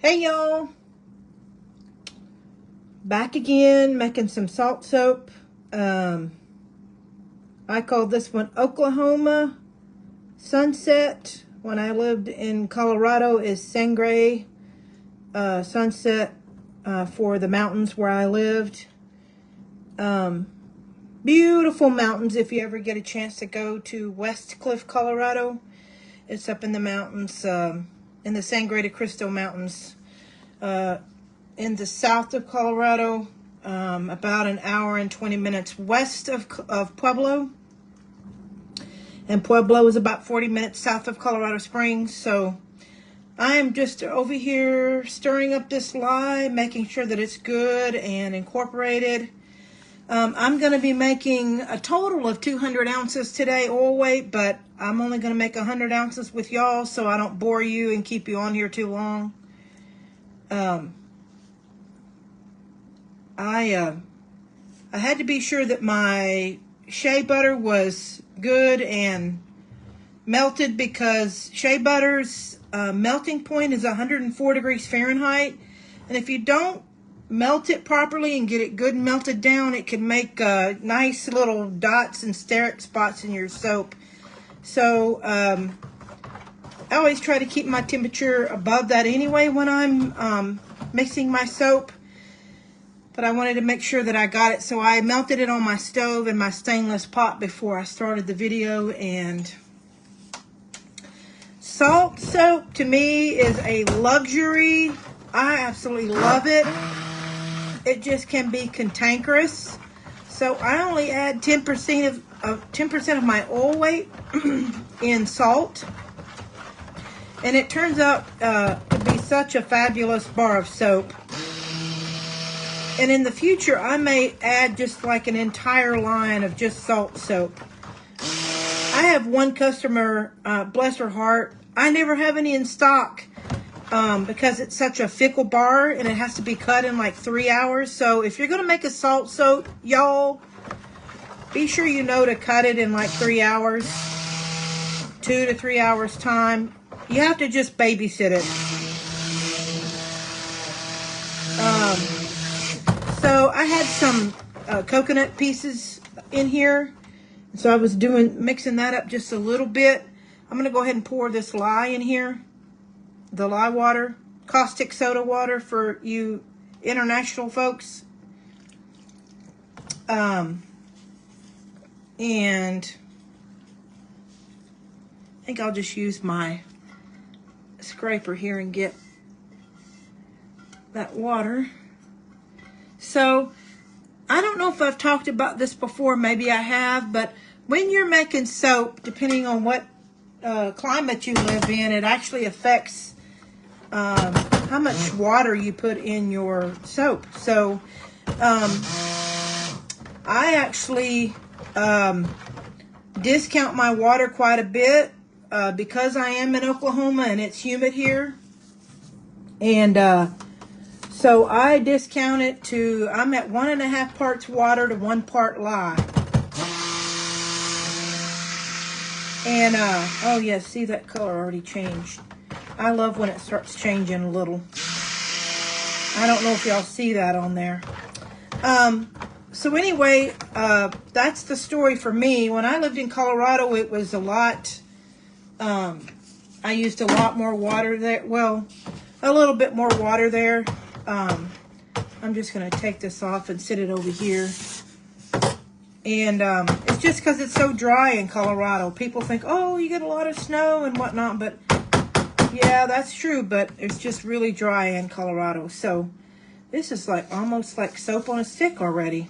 Hey y'all, back again making some salt soap. I call this one Oklahoma Sunset. When I lived in Colorado is Sangre Sunset for the mountains where I lived. Beautiful mountains if you ever get a chance to go to West Cliff, Colorado. It's up in the mountains, in the Sangre de Cristo Mountains, in the south of Colorado, about an hour and 20 minutes west of Pueblo. And Pueblo is about 40 minutes south of Colorado Springs. So I am just over here stirring up this lye, making sure that it's good and incorporated. I'm going to be making a total of 200 ounces today, oil weight, but I'm only going to make 100 ounces with y'all so I don't bore you and keep you on here too long. I had to be sure that my shea butter was good and melted, because shea butter's melting point is 104 degrees Fahrenheit, and if you don't melt it properly and get it good and melted down, it can make nice little dots and steric spots in your soap. So I always try to keep my temperature above that anyway when I'm mixing my soap, but I wanted to make sure that I got it, so I melted it on my stove in my stainless pot before I started the video. And salt soap to me is a luxury. I absolutely love it. It just can be cantankerous. So I only add 10% of my oil weight in salt, and it turns out to be such a fabulous bar of soap. And in the future, I may add just like an entire line of just salt soap. I have one customer, bless her heart, I never have any in stock. Because it's such a fickle bar and it has to be cut in like 3 hours. So if you're going to make a salt soap, y'all, be sure you know to cut it in like 3 hours, 2 to 3 hours time. You have to just babysit it. So I had some coconut pieces in here. So I was mixing that up just a little bit. I'm going to go ahead and pour this lye in here. The lye water, caustic soda water for you international folks. And I think I'll just use my scraper here and get that water. So I don't know if I've talked about this before, maybe I have, but when you're making soap, depending on what climate you live in, it actually affects how much water you put in your soap. So I actually discount my water quite a bit because I am in Oklahoma and it's humid here. And so I discount it to, I'm at 1.5 parts water to 1 part lye. And oh yeah, see, that color already changed. I love when it starts changing a little. I don't know if y'all see that on there. So anyway, that's the story for me. When I lived in Colorado, it was a lot, I used a lot more water there. Well, a little bit more water there. I'm just going to take this off and sit it over here. And it's just because it's so dry in Colorado. People think, oh, you get a lot of snow and whatnot, but yeah, that's true, but it's just really dry in Colorado. So this is like almost like soap on a stick already.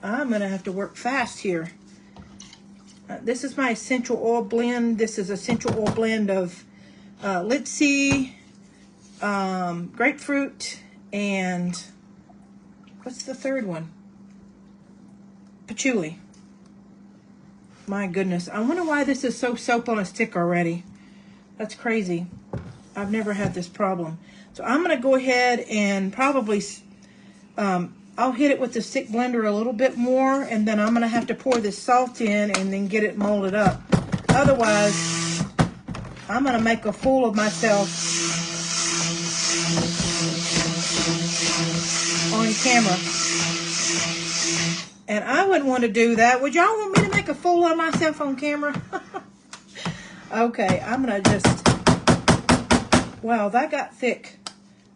I'm going to have to work fast here. This is my essential oil blend. This is essential oil blend of linseed, grapefruit, and what's the third one? Patchouli. My goodness. I wonder why this is so soap on a stick already. That's crazy. I've never had this problem. So I'm going to go ahead and probably, I'll hit it with the stick blender a little bit more, and then I'm going to have to pour this salt in and then get it molded up. Otherwise, I'm going to make a fool of myself on camera. And I wouldn't want to do that. Would y'all want me to make a fool of myself on camera? Okay, I'm going to just... Wow, that got thick.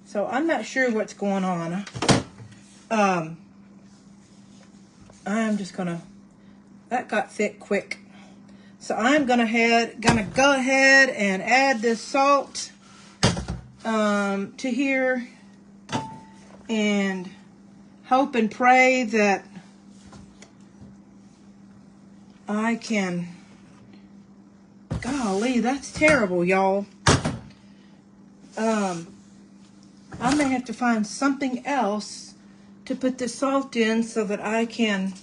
So I'm not sure what's going on. I'm just going to... That got thick quick. So I'm going to go ahead and add this salt to here. And hope and pray that I can... Golly, that's terrible, y'all. I may have to find something else to put the salt in so that I can,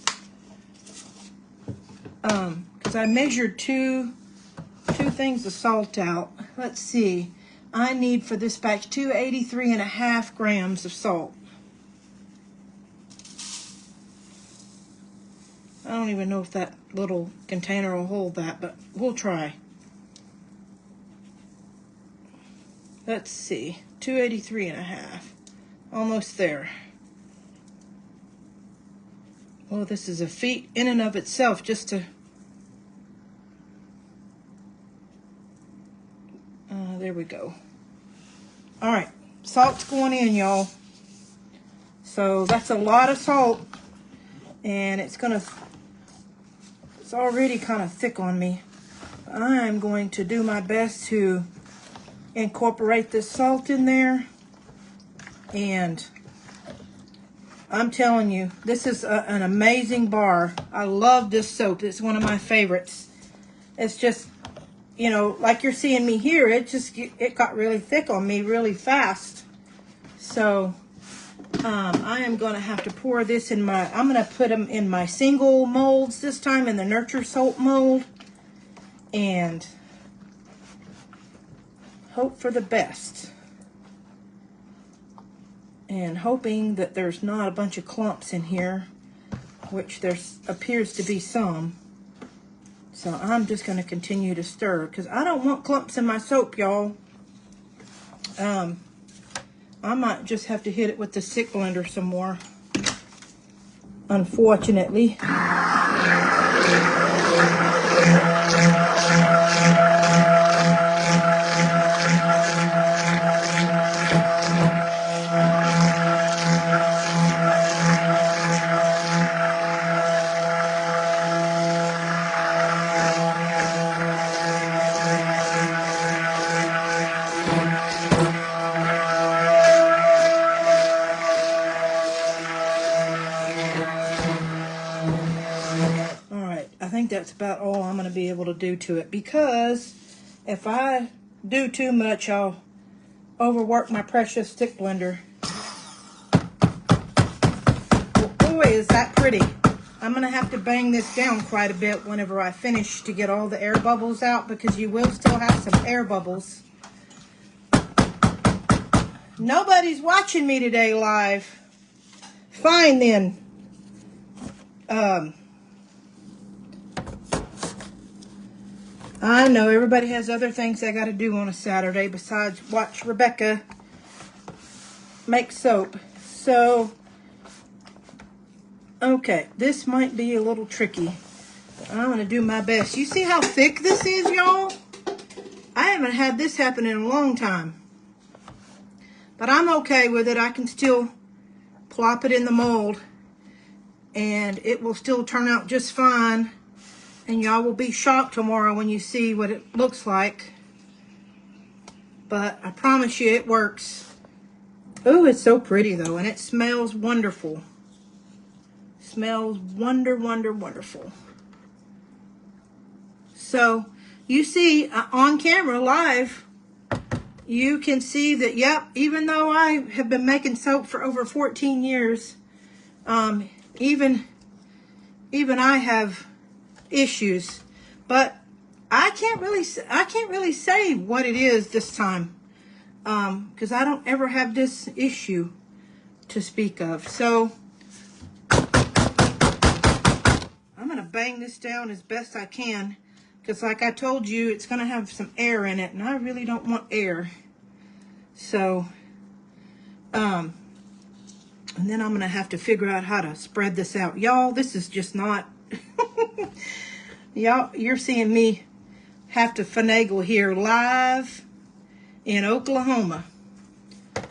because I measured two things of salt out. Let's see. I need for this batch 283.5 grams of salt. I don't even know if that little container will hold that, but we'll try. Let's see, 283.5, almost there. Well, this is a feat in and of itself just to, there we go. All right, salt's going in, y'all. So that's a lot of salt, and it's already kind of thick on me. I'm going to do my best to incorporate this salt in there, and I'm telling you, this is an amazing bar. I love this soap. It's one of my favorites. It's just, you know, like you're seeing me here, it got really thick on me really fast. So I am going to have to pour this in I'm going to put them in my single molds this time, in the Nurture Soap mold, and hope for the best. And hoping that there's not a bunch of clumps in here, which there appears to be some. So I'm just going to continue to stir, because I don't want clumps in my soap, y'all. I might just have to hit it with the stick blender some more, unfortunately. That's about all I'm going to be able to do to it, because if I do too much, I'll overwork my precious stick blender. Well, boy, is that pretty. I'm going to have to bang this down quite a bit whenever I finish to get all the air bubbles out, because you will still have some air bubbles. Nobody's watching me today live. Fine then. I know everybody has other things they got to do on a Saturday besides watch Rebecca make soap. So, okay, this might be a little tricky, but I'm going to do my best. You see how thick this is, y'all? I haven't had this happen in a long time. But I'm okay with it. I can still plop it in the mold, and it will still turn out just fine. And y'all will be shocked tomorrow when you see what it looks like. But I promise you it works. Oh, it's so pretty though, and it smells wonderful. Smells wonderful. So, you see on camera live, you can see that, yep, even though I have been making soap for over 14 years, even I have issues, but I can't really say what it is this time, because I don't ever have this issue to speak of. So I'm gonna bang this down as best I can, because like I told you, it's gonna have some air in it, and I really don't want air. So And then I'm going to have to figure out how to spread this out. Y'all, this is just not... Y'all, you're seeing me have to finagle here live in Oklahoma.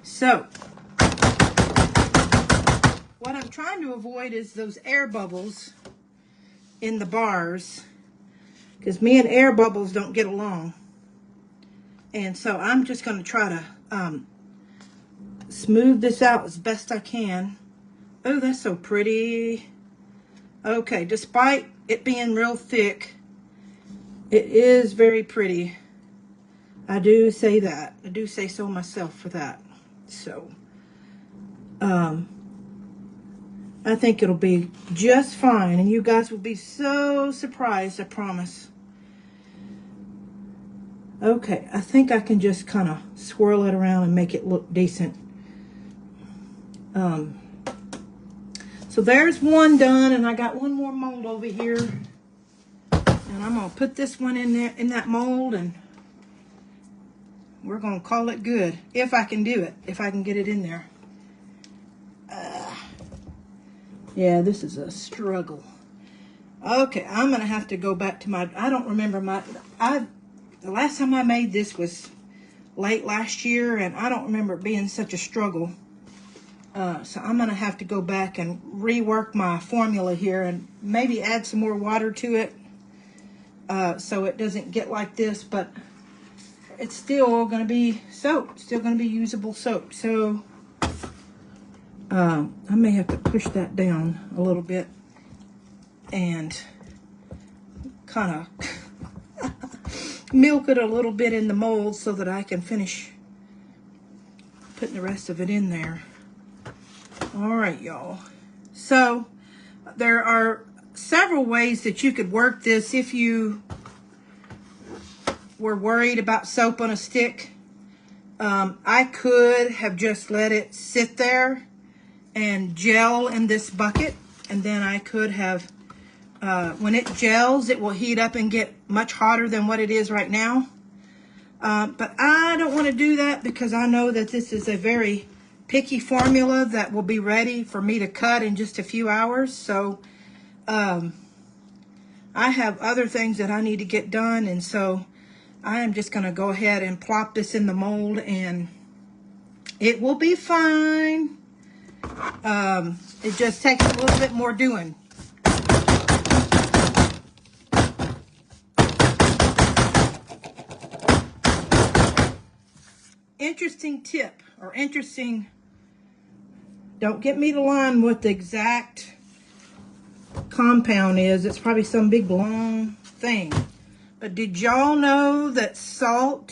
So, what I'm trying to avoid is those air bubbles in the bars, because me and air bubbles don't get along. And so I'm just going to try to smooth this out as best I can. Oh, that's so pretty. Okay, despite it being real thick, it is very pretty. I do say that. I do say so myself for that. So, I think it'll be just fine, and you guys will be so surprised, I promise. Okay, I think I can just kind of swirl it around and make it look decent. So there's one done, and I got one more mold over here. And I'm going to put this one in there, in that mold, and we're going to call it good. If I can do it, if I can get it in there. Yeah, this is a struggle. Okay, I'm going to have to go back to my, I don't remember the last time I made this was late last year, and I don't remember it being such a struggle. So I'm going to have to go back and rework my formula here and maybe add some more water to it so it doesn't get like this, but it's still going to be soap, still going to be usable soap. So I may have to push that down a little bit and kind of milk it a little bit in the mold so that I can finish putting the rest of it in there. All right, y'all. So there are several ways that you could work this if you were worried about soap on a stick. I could have just let it sit there and gel in this bucket, and then I could have, when it gels, it will heat up and get much hotter than what it is right now. But I don't want to do that because I know that this is a very picky formula that will be ready for me to cut in just a few hours. So I have other things that I need to get done, and so I am just going to go ahead and plop this in the mold, and it will be fine. It just takes a little bit more doing. Interesting tip, or interesting, don't get me to line what the exact compound is. It's probably some big long thing. But did y'all know that soap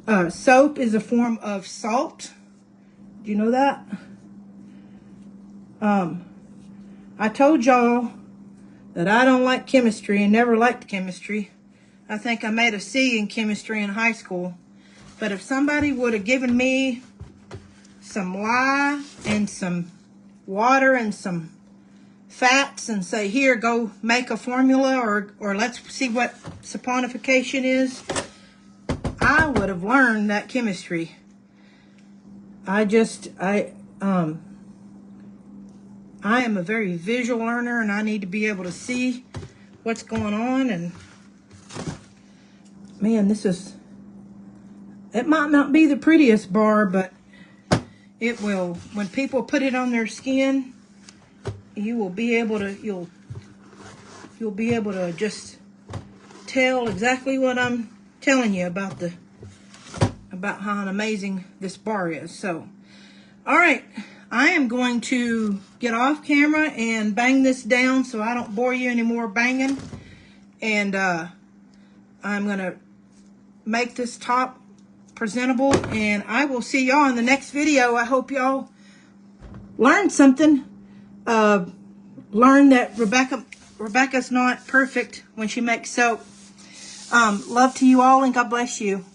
is a form of salt? Do you know that? I told y'all that I don't like chemistry and never liked chemistry. I think I made a C in chemistry in high school. But if somebody would have given me some lye and some water and some fats and say, here, go make a formula, or let's see what saponification is, I would have learned that chemistry. I am a very visual learner, and I need to be able to see what's going on. And man, it might not be the prettiest bar, but it will, when people put it on their skin, you will be able to, you'll be able to just tell exactly what I'm telling you about how amazing this bar is. So, all right, I am going to get off camera and bang this down so I don't bore you anymore banging. And I'm gonna make this top presentable, and I will see y'all in the next video. I hope y'all learned something. Learn that Rebecca's not perfect when she makes soap. Love to you all, and God bless you.